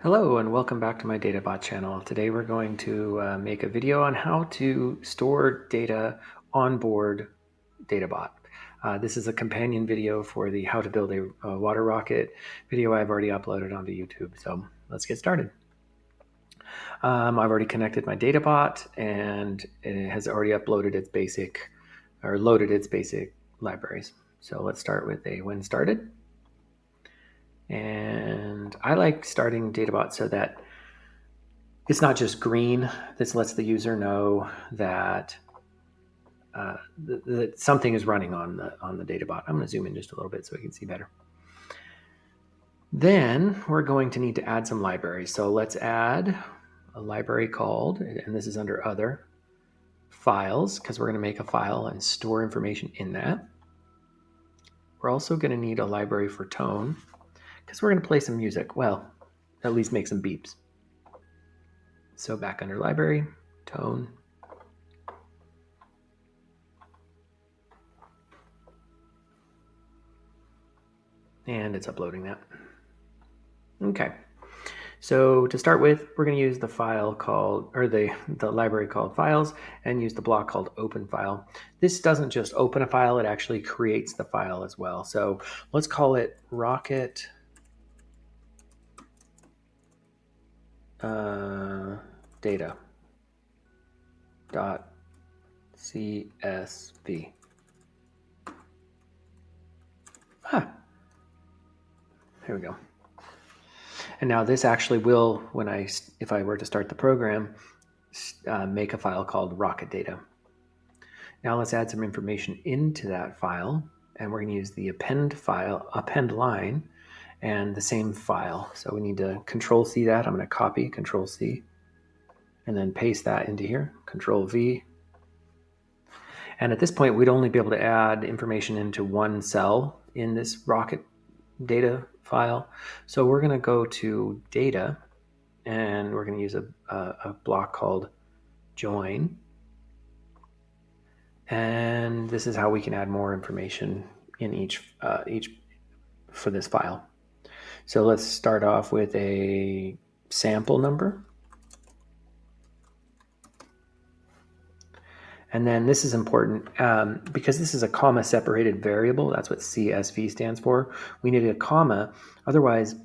Hello and welcome back to my Databot channel. Today we're going to make a video on how to store data on board Databot. This is a companion video for the how to build a water rocket video I've already uploaded onto YouTube. So let's get started. I've already connected my Databot and it has already uploaded its basic or loaded its basic libraries. So let's start with a when started. And I like starting Databot so that it's not just green. This lets the user know that that something is running on the Databot. I'm going to zoom in just a little bit so we can see better. Then we're going to need to add some libraries. So let's add a library called, and this is under other, files, because we're going to make a file and store information in that. We're also going to need a library for tone, because we're going to play some music. Well, at least make some beeps. So back under library, tone. And it's uploading that. Okay. So to start with, we're going to use the file called, or the library called files, and use the block called open file. This doesn't just open a file, it actually creates the file as well. So let's call it rocket data dot CSV. Here we go. And now this actually will, if I were to start the program, make a file called rocket data. Now let's add some information into that file, and we're going to use the append line, and the same file. So we need to Control C that. I'm going to copy, Control C, and then paste that into here, Control V. And at this point, we'd only be able to add information into one cell in this rocket data file. So we're going to go to data, and we're going to use a block called join. And this is how we can add more information in each for this file. So let's start off with a sample number. And then this is important because this is a comma separated variable. That's what CSV stands for. We need a comma. Otherwise,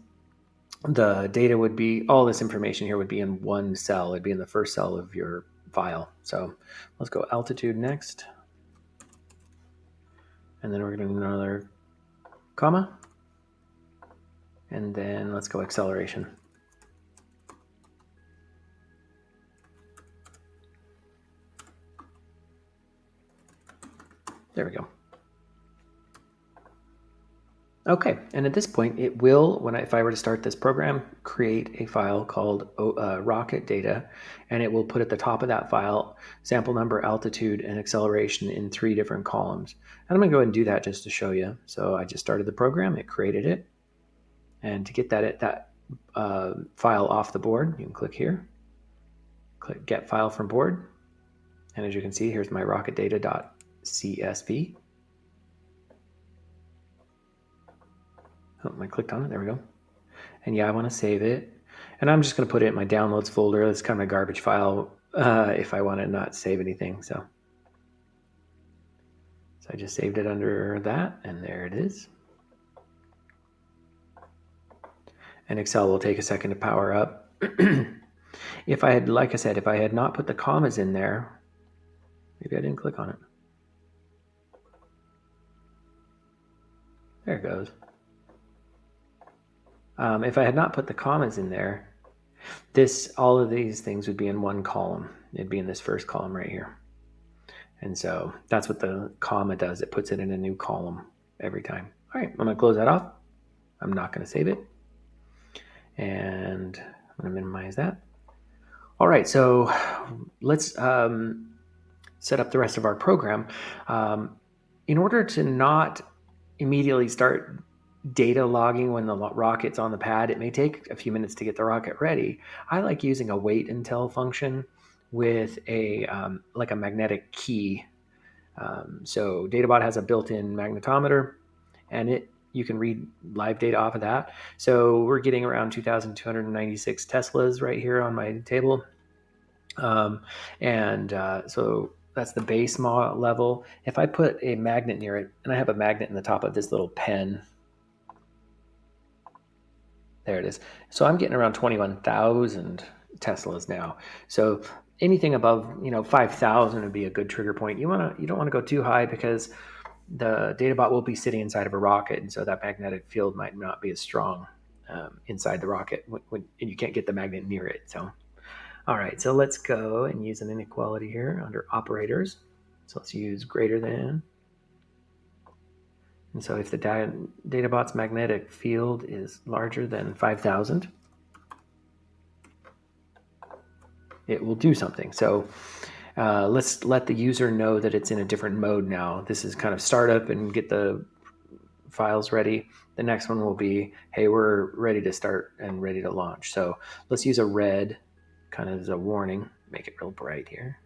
the data would be, all this information here would be in one cell. It'd be in the first cell of your file. So let's go altitude next. And then we're going to do another comma. And then let's go acceleration. There we go. Okay, and at this point, it will, if I were to start this program, create a file called rocket data, and it will put at the top of that file sample number, altitude, and acceleration in 3 different columns. And I'm going to go ahead and do that just to show you. So I just started the program, it created it, and to get that file off the board, you can click here, click Get File from Board, and as you can see, here's my rocketdata.csv. Oh, I clicked on it, there we go. And yeah, I want to save it. And I'm just going to put it in my downloads folder. It's kind of a garbage file if I want to not save anything. So I just saved it under that, and there it is. And Excel will take a second to power up. If I had, like I said, if I had not put the commas in there, maybe I didn't click on it. There it goes. If I had not put the commas in there, all of these things would be in one column. It'd be in this first column right here. And so that's what the comma does. It puts it in a new column every time. All right, I'm going to close that off. I'm not going to save it. And I'm going to minimize that. All right, so let's set up the rest of our program. In order to not immediately start data logging when the rocket's on the pad, it may take a few minutes to get the rocket ready. I like using a wait until function with like a magnetic key. So Databot has a built-in magnetometer, and you can read live data off of that. So we're getting around 2,296 Teslas right here on my table. So that's the base level. If I put a magnet near it, and I have a magnet in the top of this little pen, there it is. So I'm getting around 21,000 Teslas now. So anything above 5,000 would be a good trigger point. You don't want to go too high because the Databot will be sitting inside of a rocket, and so that magnetic field might not be as strong inside the rocket and you can't get the magnet near it. So all right, so let's go and use an inequality here under operators. So let's use greater than. And so if the Databot's magnetic field is larger than 5,000, it will do something. So let's let the user know that it's in a different mode now. This is kind of startup and get the files ready. The next one will be, hey, we're ready to start and ready to launch. So let's use a red kind of as a warning. Make it real bright here.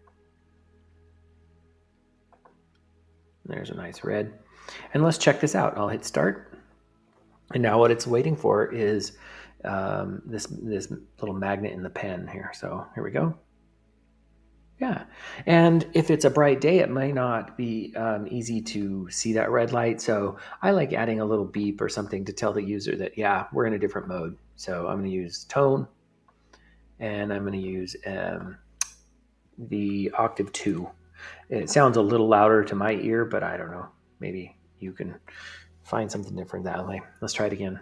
There's a nice red. And let's check this out. I'll hit start. And now what it's waiting for is this little magnet in the pen here. So here we go. Yeah. And if it's a bright day, it might not be easy to see that red light. So I like adding a little beep or something to tell the user that, yeah, we're in a different mode. So I'm going to use tone, and I'm going to use the octave 2. It sounds a little louder to my ear, but I don't know. Maybe you can find something different that way. Let's try it again.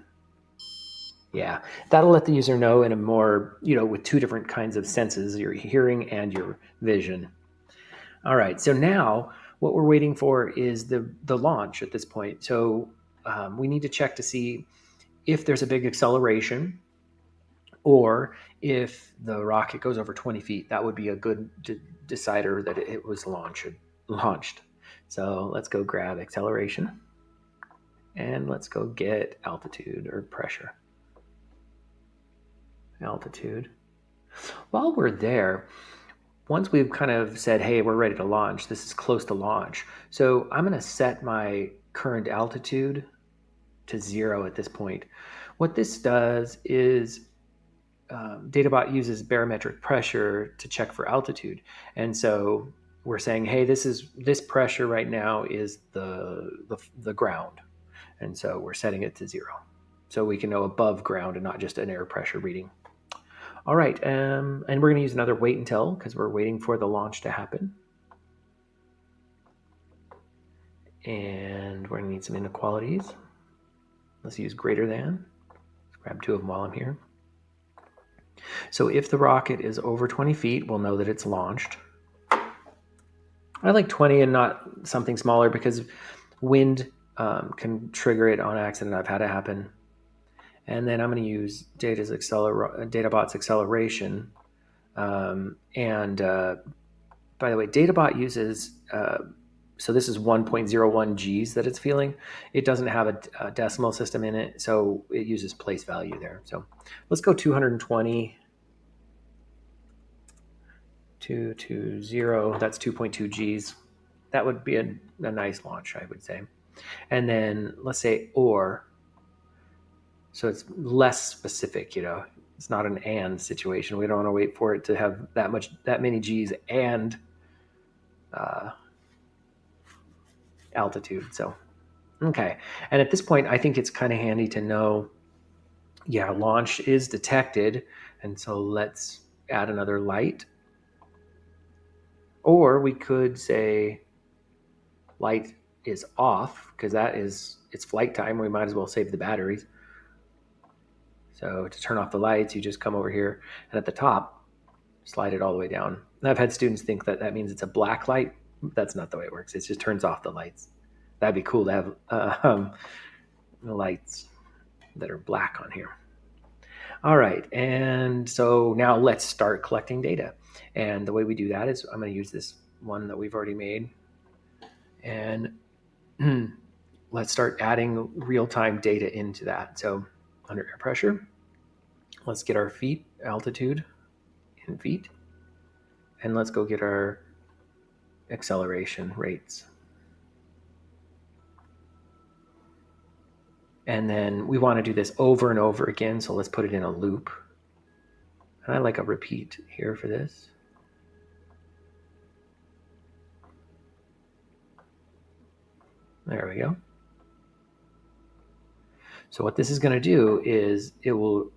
Yeah, that'll let the user know in a more, with two different kinds of senses, your hearing and your vision. All right, so now what we're waiting for is the launch at this point. So we need to check to see if there's a big acceleration or if the rocket goes over 20 feet. That would be a good decider that it was launched. So let's go grab acceleration and let's go get altitude or pressure. Altitude. While we're there, once we've kind of said, hey, we're ready to launch, this is close to launch. So I'm going to set my current altitude to 0 at this point. What this does is Databot uses barometric pressure to check for altitude. And so we're saying, hey, this pressure right now is the ground. And so we're setting it to 0. So we can know above ground and not just an air pressure reading. All right, and we're going to use another wait until because we're waiting for the launch to happen. And we're going to need some inequalities. Let's use greater than. Let's grab 2 of them while I'm here. So if the rocket is over 20 feet, we'll know that it's launched. I like 20 and not something smaller because wind can trigger it on accident. I've had it happen. And then I'm going to use Databot's acceleration. By the way, Databot uses, so this is 1.01 Gs that it's feeling. It doesn't have a decimal system in it, so it uses place value there. So let's go 220. 220, that's 2.2 Gs. That would be a nice launch, I would say. And then let's say or. So it's less specific, it's not an and situation. We don't want to wait for it to have that many Gs and altitude. So, okay. And at this point, I think it's kind of handy to know, yeah, launch is detected. And so let's add another light. Or we could say light is off because it's flight time. We might as well save the batteries. So to turn off the lights, you just come over here and at the top, slide it all the way down. And I've had students think that means it's a black light. That's not the way it works. It just turns off the lights. That'd be cool to have lights that are black on here. All right, and so now let's start collecting data. And the way we do that is I'm going to use this one that we've already made. And let's start adding real-time data into that. So under air pressure, let's get our feet altitude in feet. And let's go get our acceleration rates. And then we want to do this over and over again. So let's put it in a loop. And I like a repeat here for this. There we go. So what this is going to do is it will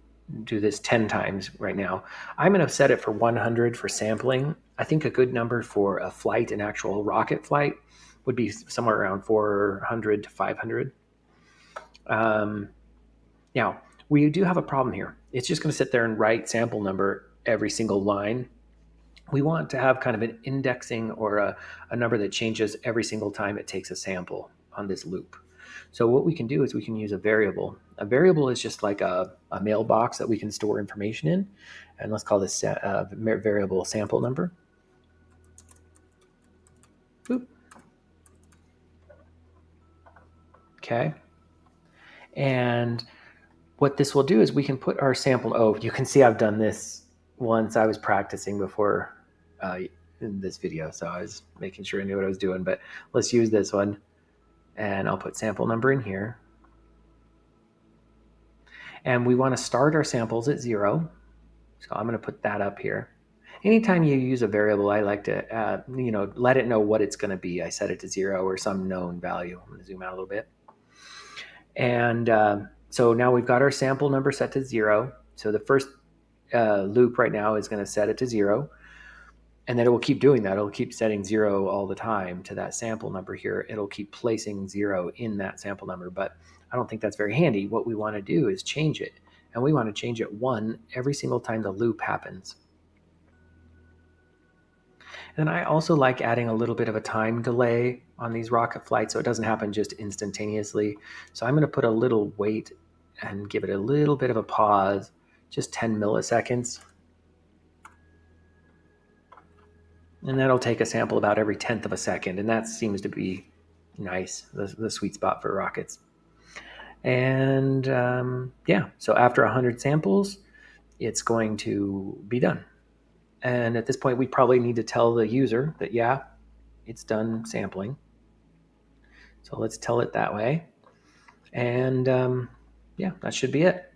do this 10 times right now. I'm going to set it for 100 for sampling. I think a good number for a flight, an actual rocket flight, would be somewhere around 400 to 500. Now, we do have a problem here. It's just going to sit there and write sample number every single line. We want to have kind of an indexing or a number that changes every single time it takes a sample on this loop. So what we can do is we can use a variable. A variable is just like a mailbox that we can store information in. And let's call this variable sample number. Boop. Okay. And what this will do is we can put our sample. Oh, you can see I've done this once. I was practicing before in this video, so I was making sure I knew what I was doing. But let's use this one. And I'll put sample number in here. And we want to start our samples at 0. So I'm going to put that up here. Anytime you use a variable, I like to let it know what it's going to be. I set it to 0 or some known value. I'm going to zoom out a little bit. And so now we've got our sample number set to 0. So the first loop right now is going to set it to 0. And then it will keep doing that. It'll keep setting 0 all the time to that sample number here. It'll keep placing 0 in that sample number, but I don't think that's very handy. What we want to do is change it. And we want to change it 1 every single time the loop happens. And I also like adding a little bit of a time delay on these rocket flights so it doesn't happen just instantaneously. So I'm going to put a little wait and give it a little bit of a pause, just 10 milliseconds. And that'll take a sample about every 10th of a second. And that seems to be nice, the sweet spot for rockets. And yeah, so after 100 samples, it's going to be done. And at this point, we probably need to tell the user that, yeah, it's done sampling. So let's tell it that way. And yeah, that should be it.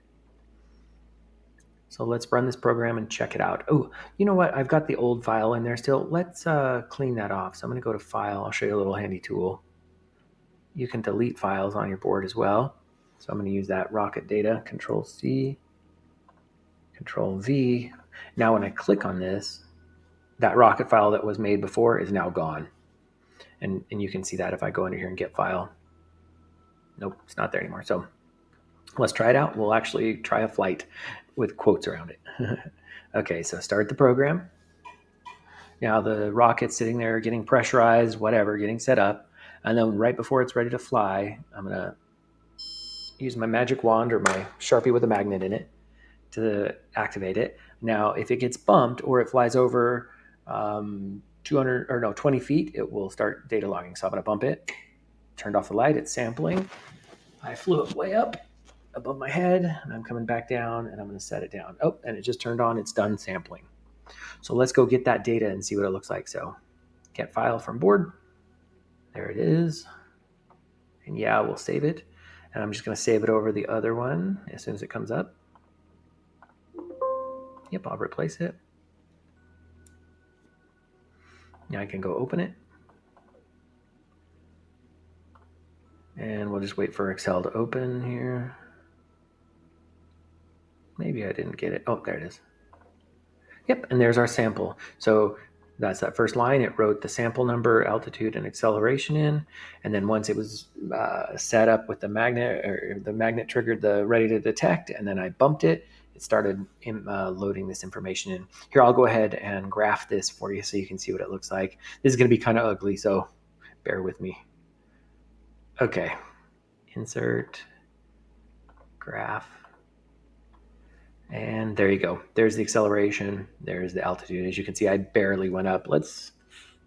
So let's run this program and check it out. Oh, you know what? I've got the old file in there still. Let's clean that off. So I'm going to go to File. I'll show you a little handy tool. You can delete files on your board as well. So I'm going to use that rocket data, Control-C, Control-V. Now when I click on this, that rocket file that was made before is now gone. And you can see that if I go into here and get file. Nope, it's not there anymore. So let's try it out. We'll actually try a flight with quotes around it. Okay, so start the program. Now the rocket's sitting there getting pressurized, whatever, getting set up. And then right before it's ready to fly, I'm going to use my magic wand or my Sharpie with a magnet in it to activate it. Now, if it gets bumped or it flies over 20 feet, it will start data logging. So I'm going to bump it, turned off the light, it's sampling. I flew it way up above my head, and I'm coming back down, and I'm going to set it down. Oh, and it just turned on. It's done sampling. So let's go get that data and see what it looks like. So get file from board. There it is. And yeah, we'll save it. And I'm just going to save it over the other one as soon as it comes up. Yep, I'll replace it. Now I can go open it. And we'll just wait for Excel to open here. Maybe I didn't get it. Oh, there it is. Yep, and there's our sample. So that's that first line. It wrote the sample number, altitude, and acceleration in. And then once it was set up with the magnet, or the magnet triggered the ready to detect, and then I bumped it, it started loading this information in. Here, I'll go ahead and graph this for you so you can see what it looks like. This is going to be kind of ugly, so bear with me. Okay, insert, graph. And there you go. There's the acceleration. There's the altitude. As you can see, I barely went up.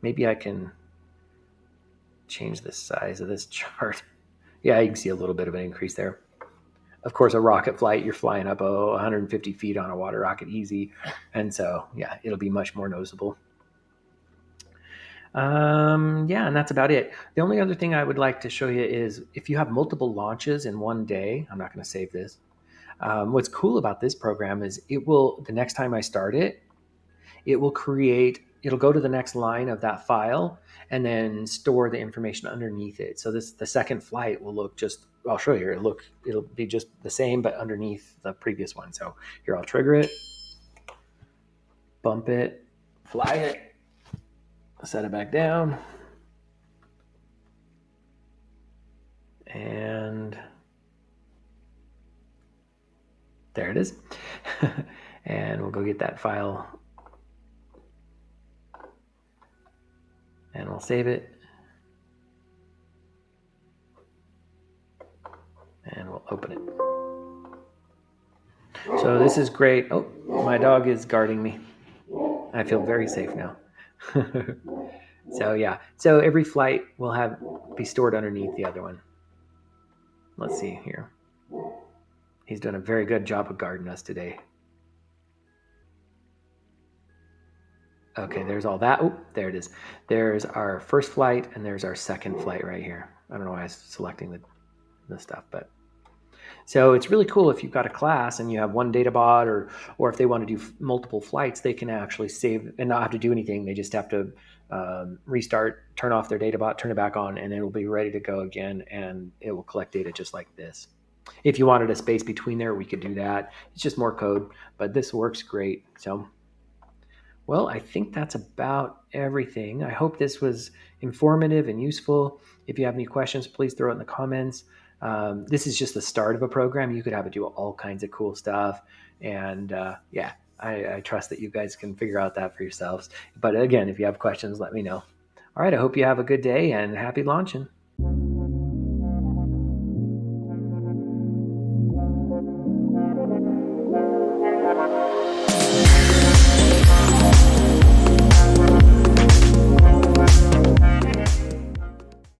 Maybe I can change the size of this chart. Yeah, you can see a little bit of an increase there. Of course, a rocket flight, you're flying up 150 feet on a water rocket easy. And so, yeah, it'll be much more noticeable. Yeah, and that's about it. The only other thing I would like to show you is if you have multiple launches in one day, I'm not going to save this. What's cool about this program is it will, the next time I start it, it will create, it'll go to the next line of that file and then store the information underneath it. So this, the second flight will look just, I'll show you, it'll be just the same, but underneath the previous one. So here, I'll trigger it, bump it, fly it, set it back down. And there it is. And we'll go get that file and we'll save it. And we'll open it. So this is great. Oh, my dog is guarding me. I feel very safe now. So yeah, so every flight will be stored underneath the other one. Let's see here. He's done a very good job of guarding us today. Okay, there's all that. Oh, there it is. There's our first flight and there's our second flight right here. I don't know why I was selecting the stuff, but so it's really cool if you've got a class and you have one Databot, or if they want to do multiple flights, they can actually save and not have to do anything. They just have to restart, turn off their Databot, turn it back on, and it'll be ready to go again, and it will collect data just like this. If you wanted a space between there, we could do that. It's just more code, but this works great. So, well, I think that's about everything. I hope this was informative and useful. If you have any questions, please throw it in the comments. This is just the start of a program. You could have it do all kinds of cool stuff. And yeah, I trust that you guys can figure out that for yourselves. But again, if you have questions, let me know. All right, I hope you have a good day and happy launching.